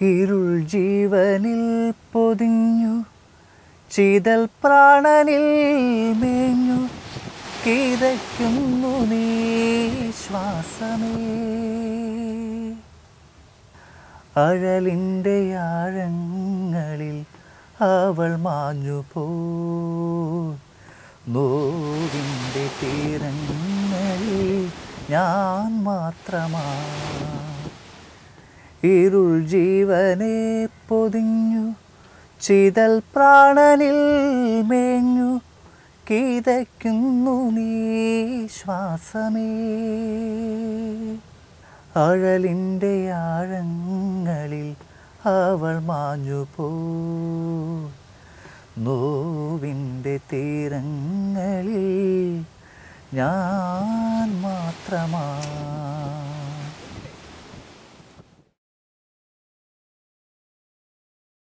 ഇരുൾ ജീവനിൽ പൊതിഞ്ഞു ചിതൽ പ്രാണനിൽ മേഞ്ഞു കിതയ്ക്കുന്നു നീ ശ്വാസമേ. അഴലിൻ്റെ ആഴങ്ങളിൽ അവൾ മാഞ്ഞുപോയി, നോവിൻ്റെ തീരങ്ങളിൽ ഞാൻ മാത്രമാണ്. ഇരുൾ ജീവനെ പൊതിഞ്ഞു ചിതൽ പ്രാണനിൽ മേഞ്ഞു കിതയ്ക്കുന്നു നീ ശ്വാസമേ. അഴലിൻ്റെ ആഴങ്ങളിൽ അവൾ മാഞ്ഞുപോയി, നോവിൻ്റെ തീരങ്ങളിൽ ഞാൻ മാത്രമാണ്.